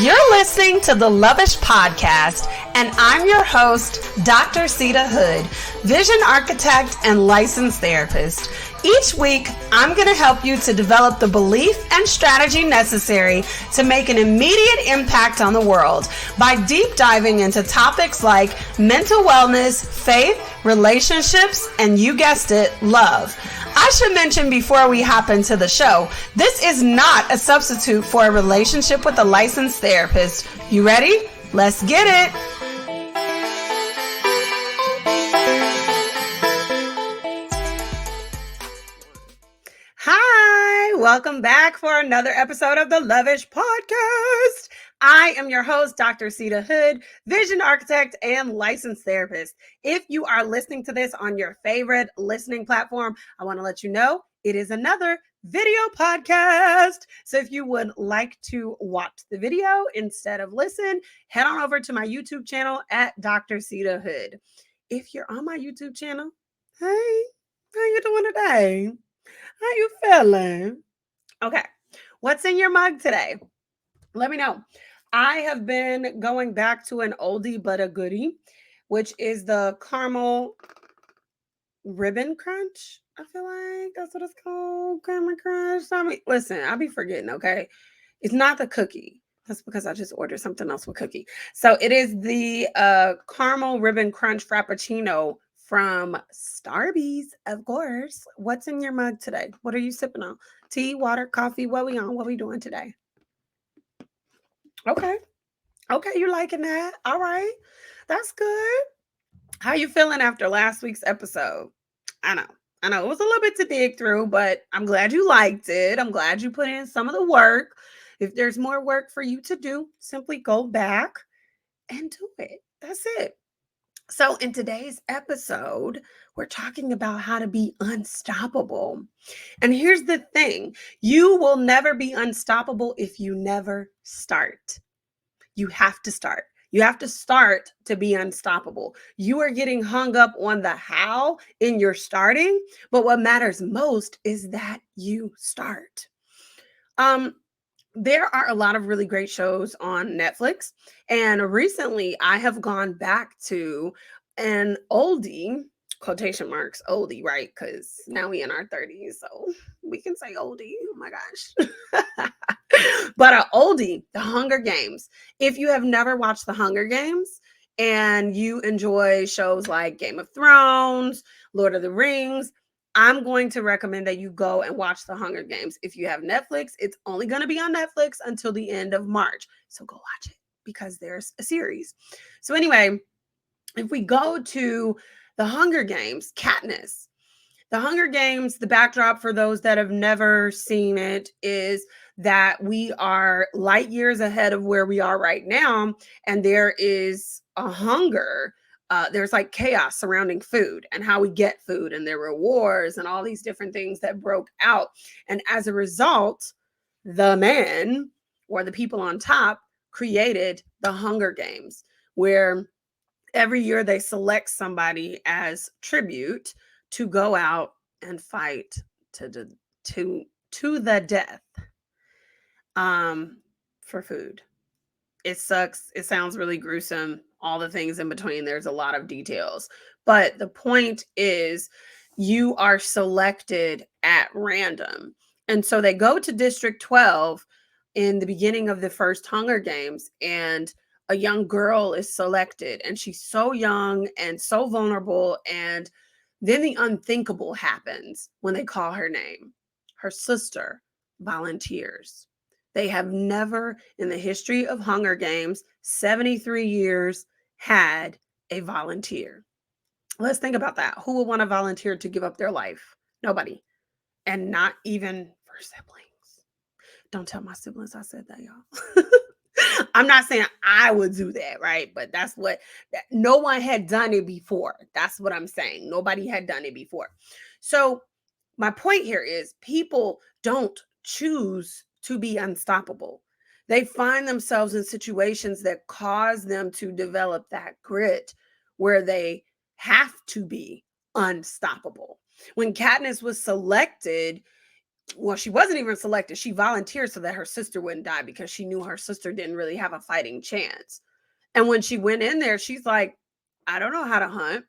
You're listening to the Lovish Podcast, and I'm your host, Dr. Seida Hood, vision architect and licensed therapist. Each week, I'm going to help you to develop the belief and strategy necessary to make an immediate impact on the world by deep diving into topics like mental wellness, faith, relationships, and you guessed it, love. I should mention before we hop into the show, this is not a substitute for a relationship with a licensed therapist. You ready? Let's get it. Hi, welcome back for another episode of the Lovish Podcast. I am your host, Dr. Seida Hood, vision architect and licensed therapist. If you are listening to this on your favorite listening platform, I want to let you know it is another video podcast. So if you would like to watch the video instead of listen, head on over to my YouTube channel at Dr. Seida Hood. If you're on my YouTube channel, hey, how you doing today? How you feeling? Okay, what's in your mug today? Let me know. I have been going back to an oldie but a goodie, which is the caramel ribbon crunch. I feel like that's what it's called, caramel crunch. Listen, I'll be forgetting, okay? It's not the cookie. That's because I just ordered something else with cookie. So it is the caramel ribbon crunch frappuccino from Starbucks, of course. What's in your mug today? What are you sipping on? Tea, water, coffee? What we on? What we doing today? Okay, you're liking that. All right, that's good. How you feeling after last week's episode? I know it was a little bit to dig through, but I'm glad you liked it. I'm glad you put in some of the work. If there's more work for you to do, simply go back and do it. That's it. So in today's episode, we're talking about how to be unstoppable. And here's the thing. You will never be unstoppable if you never start. You have to start. You have to start to be unstoppable. You are getting hung up on the how in your starting, but what matters most is that you start. There are a lot of really great shows on Netflix, and recently I have gone back to an oldie, quotation marks, oldie, right? Because now we in our 30s, so we can say oldie. Oh my gosh. But an oldie, The Hunger Games. If you have never watched The Hunger Games and you enjoy shows like Game of Thrones, Lord of the Rings, I'm going to recommend that you go and watch The Hunger Games. If you have Netflix, it's only going to be on Netflix until the end of March. So go watch it because there's a series. So anyway, if we go to The Hunger Games, Katniss. The Hunger Games, the backdrop for those that have never seen it is that we are light years ahead of where we are right now. And there is a hunger. There's like chaos surrounding food and how we get food. And there were wars and all these different things that broke out. And as a result, the men or the people on top created the Hunger Games, where every year they select somebody as tribute to go out and fight to the death for food. It sucks. It sounds really gruesome. All the things in between. There's a lot of details. But the point is you are selected at random. And so they go to District 12 in the beginning of the first Hunger Games, and a young girl is selected, and she's so young and so vulnerable. And then the unthinkable happens when they call her name. Her sister volunteers. They have never in the history of Hunger Games, 73 years, had a volunteer. Let's think about that. Who would want to volunteer to give up their life? Nobody. And not even for siblings. Don't tell my siblings I said that, y'all. I'm not saying I would do that, right? But that's what, no one had done it before. That's what I'm saying. Nobody had done it before. So my point here is people don't choose to be unstoppable. They find themselves in situations that cause them to develop that grit where they have to be unstoppable. When Katniss was selected, well, she wasn't even selected. She volunteered so that her sister wouldn't die because she knew her sister didn't really have a fighting chance. And when she went in there, she's like, I don't know how to hunt.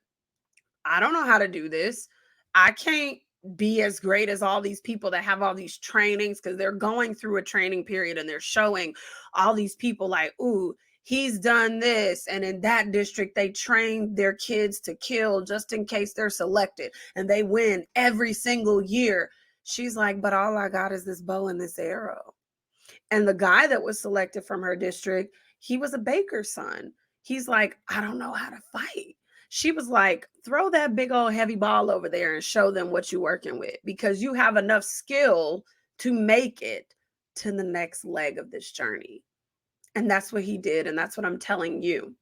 I don't know how to do this. I can't be as great as all these people that have all these trainings, because they're going through a training period and they're showing all these people like, ooh, he's done this. And in that district, they train their kids to kill just in case they're selected, and they win every single year. She's like, but all I got is this bow and this arrow. And the guy that was selected from her district, he was a baker's son. He's like, I don't know how to fight. She was like, throw that big old heavy ball over there and show them what you're working with, because you have enough skill to make it to the next leg of this journey. And that's what he did. And that's what I'm telling you.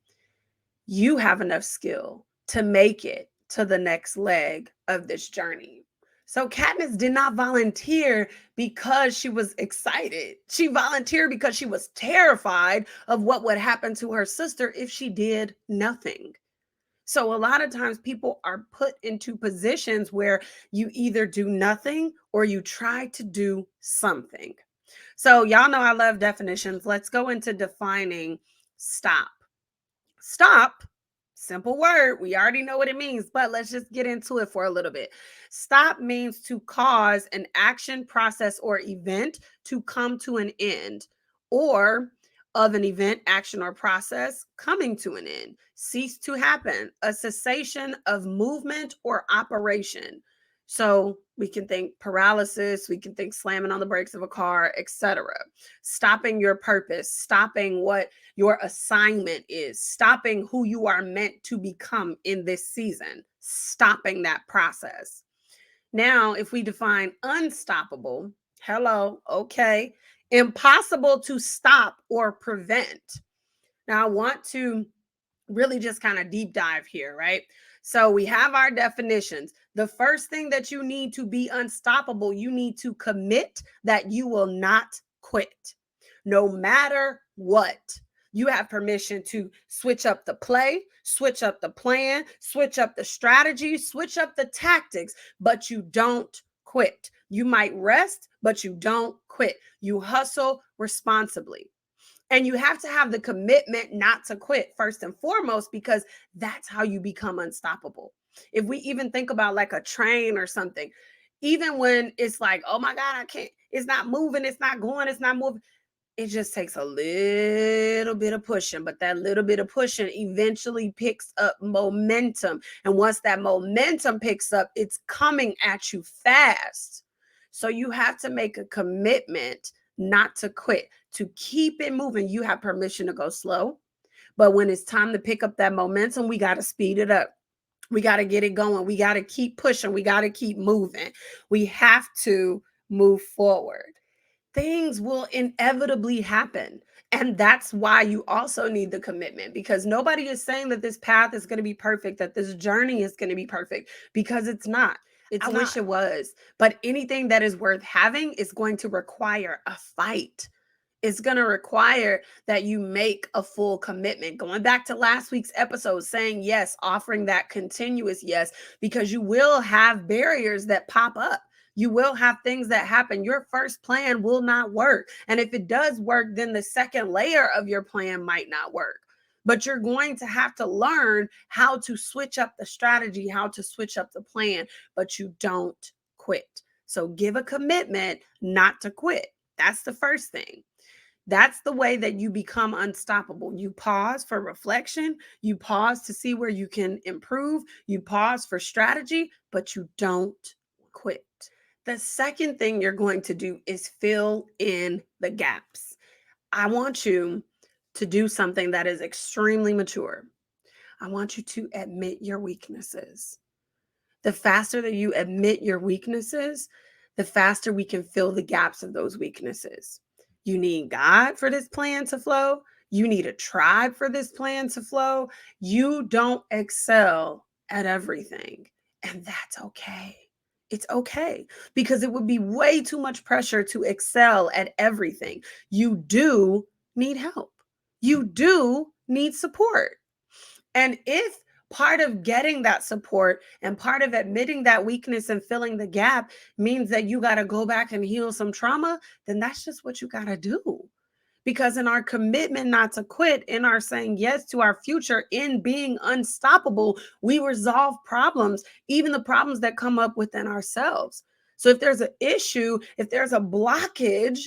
You have enough skill to make it to the next leg of this journey. So Katniss did not volunteer because she was excited. She volunteered because she was terrified of what would happen to her sister if she did nothing. So a lot of times people are put into positions where you either do nothing or you try to do something. So y'all know I love definitions. Let's go into defining stop. Stop, simple word. We already know what it means, but let's just get into it for a little bit. Stop means to cause an action, process, or event to come to an end, or of an event, action, or process coming to an end. Cease to happen, a cessation of movement or operation. So we can think paralysis, we can think slamming on the brakes of a car, etc. Stopping your purpose, stopping what your assignment is, stopping who you are meant to become in this season, stopping that process. Now, if we define unstoppable, hello, okay, impossible to stop or prevent. Now, I want to really just kind of deep dive here, right? So we have our definitions. The first thing that you need to be unstoppable, you need to commit that you will not quit, no matter what. You have permission to switch up the play, switch up the plan, switch up the strategy, switch up the tactics, but you don't quit. You might rest, but you don't quit. You hustle responsibly. And you have to have the commitment not to quit first and foremost, because that's how you become unstoppable. If we even think about like a train or something, even when it's like, oh my God, I can't, it's not moving, it's not going, it's not moving. It just takes a little bit of pushing, but that little bit of pushing eventually picks up momentum. And once that momentum picks up, it's coming at you fast. So you have to make a commitment not to quit, to keep it moving. You have permission to go slow, but when it's time to pick up that momentum, we got to speed it up. We got to get it going. We got to keep pushing. We got to keep moving. We have to move forward. Things will inevitably happen. And that's why you also need the commitment, because nobody is saying that this path is going to be perfect, that this journey is going to be perfect, because it's not. I wish it was. But anything that is worth having is going to require a fight. It's going to require that you make a full commitment. Going back to last week's episode, saying yes, offering that continuous yes, because you will have barriers that pop up. You will have things that happen. Your first plan will not work. And if it does work, then the second layer of your plan might not work. But you're going to have to learn how to switch up the strategy, how to switch up the plan, but you don't quit. So give a commitment not to quit. That's the first thing. That's the way that you become unstoppable. You pause for reflection. You pause to see where you can improve. You pause for strategy, but you don't quit. The second thing you're going to do is fill in the gaps. I want you to do something that is extremely mature. I want you to admit your weaknesses. The faster that you admit your weaknesses, the faster we can fill the gaps of those weaknesses. You need God for this plan to flow. You need a tribe for this plan to flow. You don't excel at everything, and that's okay. It's okay, because it would be way too much pressure to excel at everything. You do need help. You do need support. And if part of getting that support and part of admitting that weakness and filling the gap means that you got to go back and heal some trauma, then that's just what you got to do. Because in our commitment not to quit, in our saying yes to our future, in being unstoppable, we resolve problems, even the problems that come up within ourselves. So if there's an issue, if there's a blockage,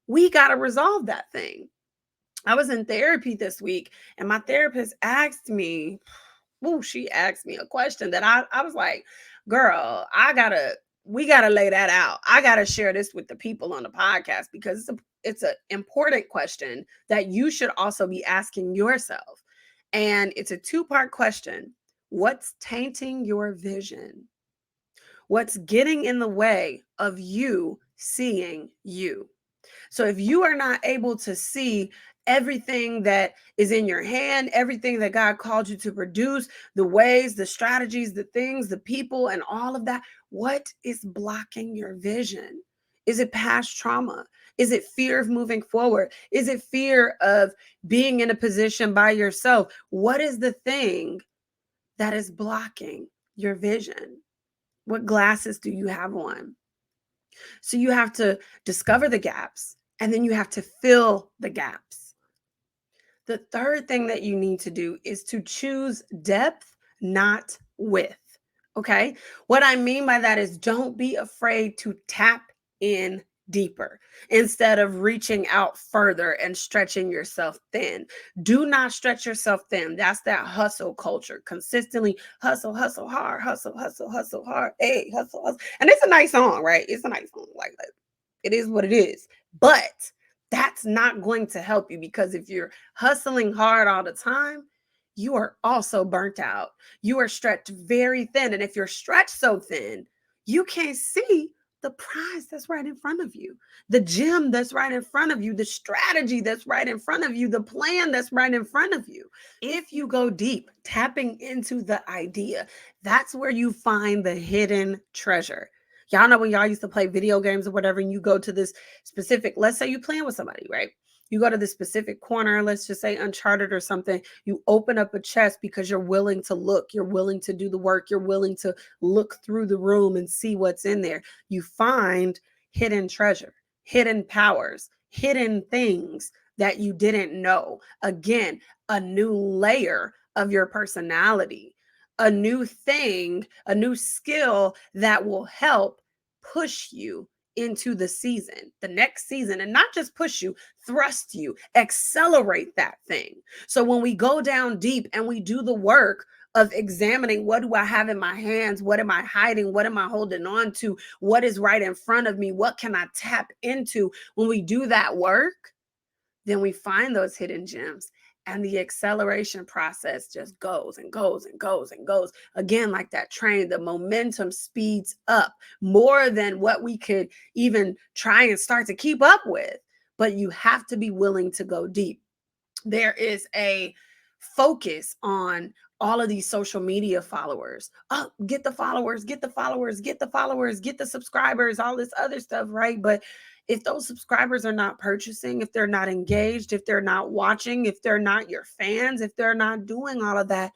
we got to resolve that thing. I was in therapy this week and my therapist asked me, she asked me a question that I was like, girl, we gotta lay that out. I gotta share this with the people on the podcast because it's an important question that you should also be asking yourself. And it's a two-part question. What's tainting your vision? What's getting in the way of you seeing you? So if you are not able to see everything that is in your hand, everything that God called you to produce, the ways, the strategies, the things, the people, and all of that, what is blocking your vision? Is it past trauma? Is it fear of moving forward? Is it fear of being in a position by yourself? What is the thing that is blocking your vision? What glasses do you have on? So you have to discover the gaps and then you have to fill the gaps. The third thing that you need to do is to choose depth, not width. Okay. What I mean by that is don't be afraid to tap in deeper instead of reaching out further and stretching yourself thin. Do not stretch yourself thin. That's that hustle culture. Consistently hustle, hustle hard, hustle, hustle, hustle hard. Hey, hustle, hustle. And it's a nice song, right? It's a nice song. Like it is what it is. But that's not going to help you because if you're hustling hard all the time, you are also burnt out. You are stretched very thin. And if you're stretched so thin, you can't see the prize that's right in front of you, the gem that's right in front of you, the strategy that's right in front of you, the plan that's right in front of you. If you go deep, tapping into the idea, that's where you find the hidden treasure. Y'all know when y'all used to play video games or whatever, and you go to this specific, let's say you playing with somebody, right? You go to this specific corner, let's just say Uncharted or something. You open up a chest because you're willing to look, you're willing to do the work, you're willing to look through the room and see what's in there. You find hidden treasure, hidden powers, hidden things that you didn't know. Again, a new layer of your personality, a new thing, a new skill that will help push you into the season, the next season, and not just push you, thrust you, accelerate that thing. So when we go down deep and we do the work of examining what do I have in my hands, what am I hiding, what am I holding on to, what is right in front of me, what can I tap into? When we do that work, then we find those hidden gems. And the acceleration process just goes and goes and goes and goes. Again, like that train, the momentum speeds up more than what we could even try and start to keep up with. But you have to be willing to go deep. There is a focus on all of these social media followers. Oh, get the followers, get the followers, get the followers, get the subscribers, all this other stuff, right? But if those subscribers are not purchasing, if they're not engaged, if they're not watching, if they're not your fans, if they're not doing all of that,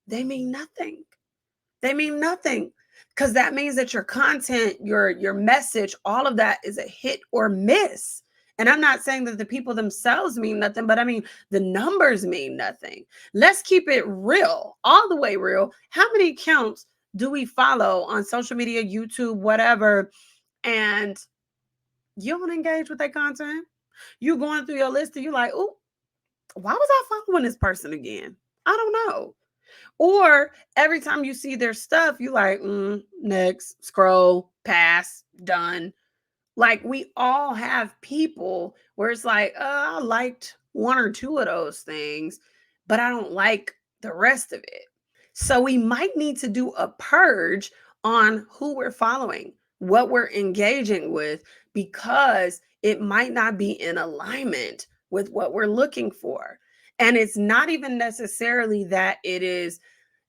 they mean nothing. They mean nothing because that means that your content, your message, all of that is a hit or miss. And I'm not saying that the people themselves mean nothing, but I mean, the numbers mean nothing. Let's keep it real, all the way real. How many accounts do we follow on social media, YouTube, whatever, and you don't engage with that content? You going through your list and you're like, oh, why was I following this person again? I don't know. Or every time you see their stuff, you like, next, scroll, pass, done. Like we all have people where it's like, I liked one or two of those things, but I don't like the rest of it. So we might need to do a purge on who we're following, what we're engaging with, because it might not be in alignment with what we're looking for. And it's not even necessarily that it is,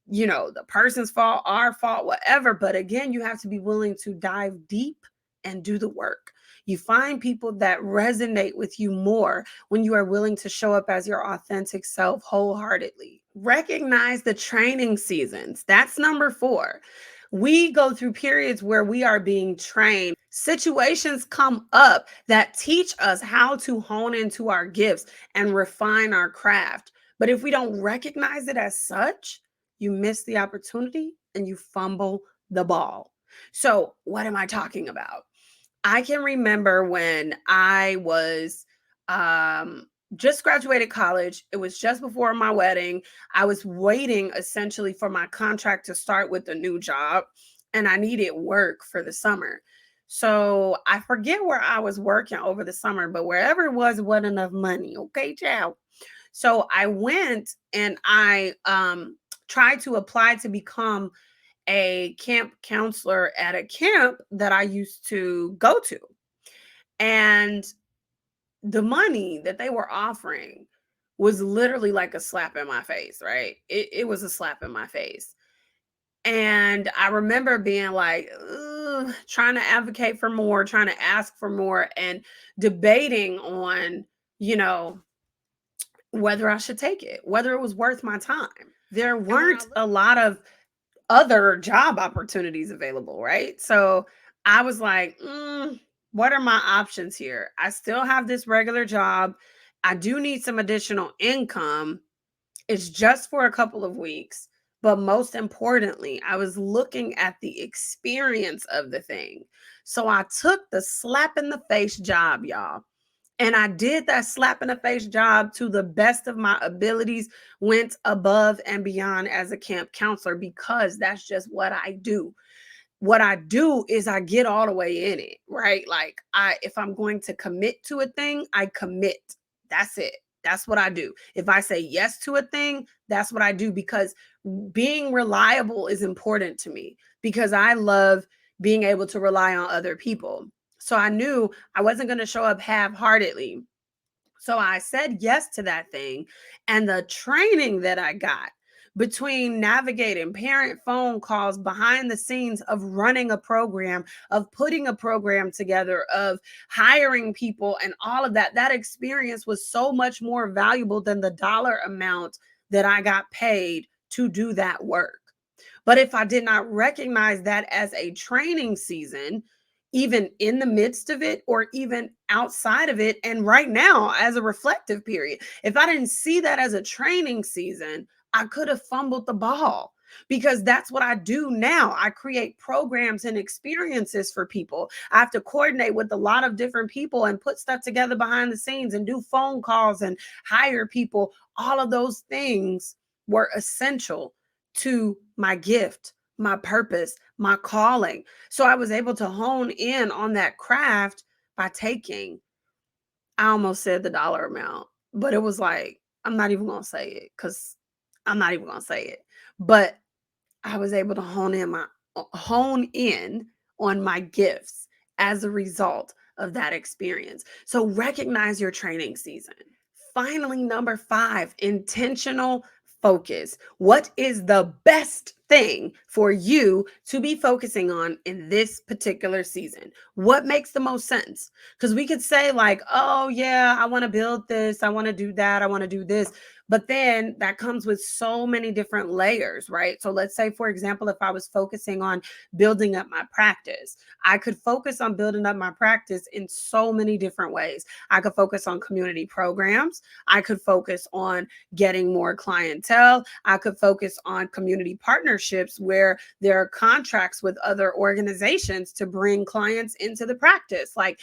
the person's fault, our fault, whatever. But again, you have to be willing to dive deep and do the work. You find people that resonate with you more when you are willing to show up as your authentic self wholeheartedly, Recognize the training seasons. That's number 4. We go through periods where we are being trained. Situations come up that teach us how to hone into our gifts and refine our craft. But if we don't recognize it as such, you miss the opportunity and you fumble the ball. So, what am I talking about? I can remember when I was just graduated college. It was just before my wedding. I was waiting essentially for my contract to start with a new job, and I needed work for the summer. So I forget where I was working over the summer, but wherever it was, wasn't enough money. Okay, ciao. So I went and I tried to apply to become a camp counselor at a camp that I used to go to. And the money that they were offering was literally like a slap in my face, right? It was a slap in my face. And I remember being like, "Ugh," trying to advocate for more, trying to ask for more, and debating on, you know, whether I should take it, whether it was worth my time. There weren't a lot of other job opportunities available, right? So I was like, what are my options here? I still have this regular job. I do need some additional income. It's just for a couple of weeks. But most importantly, I was looking at the experience of the thing. So I took the slap in the face job, y'all. And I did that slap in the face job to the best of my abilities, went above and beyond as a camp counselor because that's just what I do. What I do is I get all the way in it, right? Like if I'm going to commit to a thing, I commit. That's it. That's what I do. If I say yes to a thing, that's what I do because being reliable is important to me because I love being able to rely on other people. So I knew I wasn't going to show up half-heartedly. So I said yes to that thing. And the training that I got between navigating parent phone calls behind the scenes of running a program, of putting a program together, of hiring people, and all of that, that experience was so much more valuable than the dollar amount that I got paid to do that work. But if I did not recognize that as a training season, even in the midst of it or even outside of it, and right now as a reflective period, if I didn't see that as a training season, I could have fumbled the ball because that's what I do now. I create programs and experiences for people. I have to coordinate with a lot of different people and put stuff together behind the scenes and do phone calls and hire people. All of those things were essential to my gift, my purpose, my calling. So I was able to hone in on that craft by taking, I almost said the dollar amount, but it was like, I'm not even going to say it because I'm not even going to say it. But I was able to hone in on my gifts as a result of that experience. So recognize your training season. Finally, number 5, intentional focus. What is the best thing for you to be focusing on in this particular season? What makes the most sense? Because we could say, like, oh, yeah, I want to build this, I want to do that, I want to do this. But then that comes with so many different layers, right? So let's say, for example, if I was focusing on building up my practice, I could focus on building up my practice in so many different ways. I could focus on community programs. I could focus on getting more clientele. I could focus on community partnerships where there are contracts with other organizations to bring clients into the practice. Like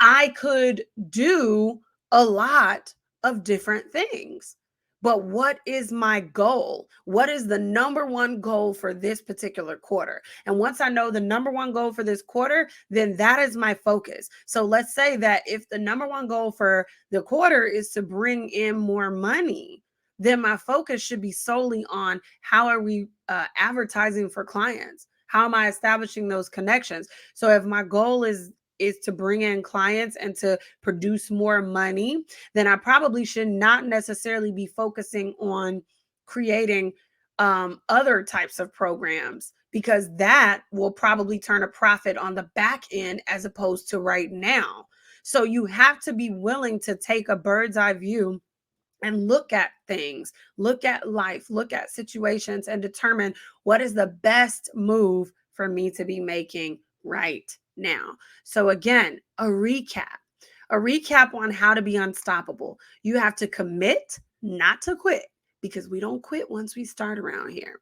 I could do a lot of different things. But what is my goal? What is the number one goal for this particular quarter? And once I know the number one goal for this quarter, then that is my focus. So let's say that if the number one goal for the quarter is to bring in more money, then my focus should be solely on how are we advertising for clients? How am I establishing those connections? So if my goal is to bring in clients and to produce more money, then I probably should not necessarily be focusing on creating other types of programs because that will probably turn a profit on the back end as opposed to right now. So you have to be willing to take a bird's eye view and look at things, look at life, look at situations, and determine what is the best move for me to be making right now. So, again, a recap on how to be unstoppable. You have to commit, not to quit, because we don't quit once we start around here.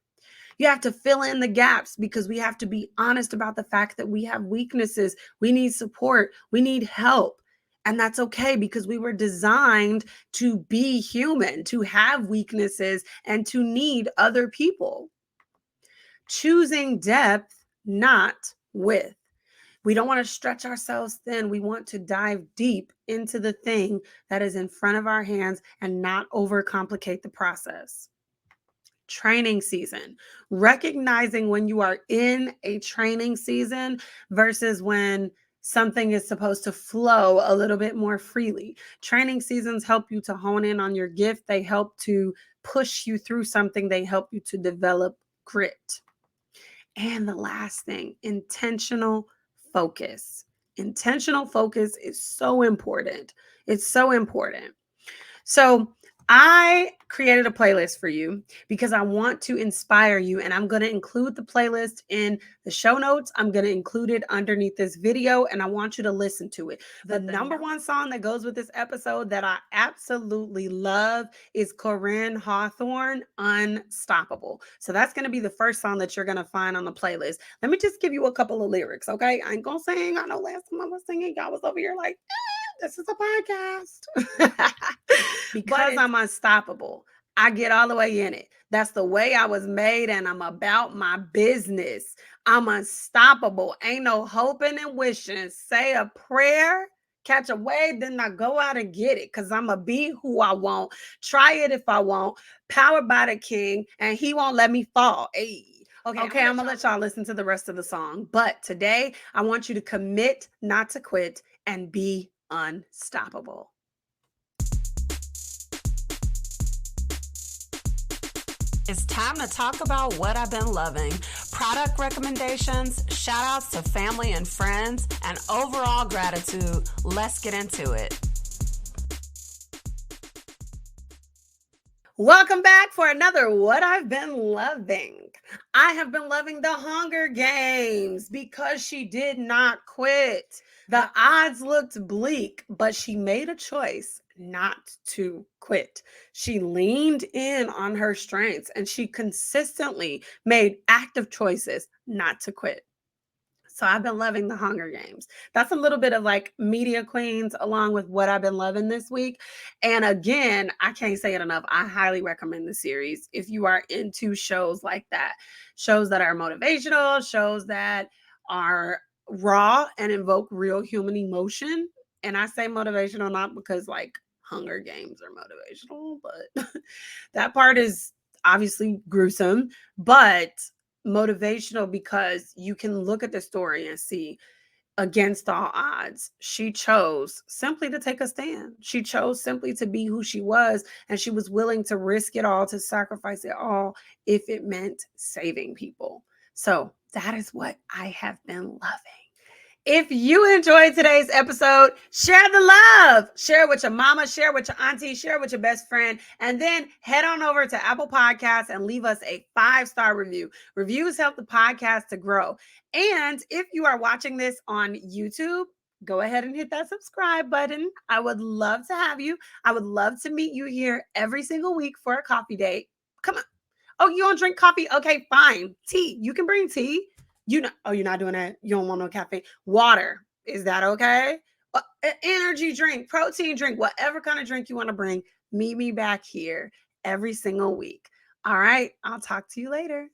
You have to fill in the gaps because we have to be honest about the fact that we have weaknesses. We need support. We need help. And that's okay because we were designed to be human, to have weaknesses, and to need other people. Choosing depth, not width. We don't want to stretch ourselves thin. We want to dive deep into the thing that is in front of our hands and not overcomplicate the process. Training season, recognizing when you are in a training season versus when something is supposed to flow a little bit more freely. Training seasons help you to hone in on your gift. They help to push you through something. They help you to develop grit. And the last thing, intentional focus. Intentional focus is so important. It's so important. So I created a playlist for you because I want to inspire you, and I'm going to include the playlist in the show notes. I'm going to include it underneath this video, and I want you to listen to it. The number one song that goes with this episode that I absolutely love is Corinne Hawthorne, Unstoppable. So that's going to be the first song that you're going to find on the playlist. Let me just give you a couple of lyrics, okay? I ain't going to sing. I know last time I was singing, y'all was over here like, this is a podcast. Because I'm unstoppable, I get all the way in it. That's the way I was made, and I'm about my business. I'm unstoppable. Ain't no hoping and wishing. Say a prayer, catch a wave, then I go out and get it because I'm going to be who I want. Try it if I want. Powered by the King, and he won't let me fall. Hey. Okay, I'm going to let y'all listen to the rest of the song. But today, I want you to commit not to quit and be unstoppable. It's time to talk about what I've been loving. Product recommendations, shout outs to family and friends, and overall gratitude. Let's get into it. Welcome back for another What I've Been Loving. I have been loving the Hunger Games because she did not quit. The odds looked bleak, but she made a choice not to quit. She leaned in on her strengths and she consistently made active choices not to quit. So I've been loving the Hunger Games. That's a little bit of like media queens along with what I've been loving this week. And again, I can't say it enough. I highly recommend the series if you are into shows like that. Shows that are motivational, shows that are raw and invoke real human emotion. And I say motivational not because like Hunger Games are motivational, but that part is obviously gruesome, but motivational because you can look at the story and see against all odds, she chose simply to take a stand. She chose simply to be who she was, and she was willing to risk it all, to sacrifice it all if it meant saving people. So that is what I have been loving. If you enjoyed today's episode, share the love. Share it with your mama, share it with your auntie, share it with your best friend, and then head on over to Apple Podcasts and leave us a 5-star review. Reviews help the podcast to grow. And if you are watching this on YouTube, go ahead and hit that subscribe button. I would love to have you. I would love to meet you here every single week for a coffee date. Come on. Oh, you don't drink coffee? Okay, fine. Tea. You can bring tea. You're not doing that. You don't want no caffeine. Water. Is that okay? Energy drink, protein drink, whatever kind of drink you want to bring. Meet me back here every single week. All right. I'll talk to you later.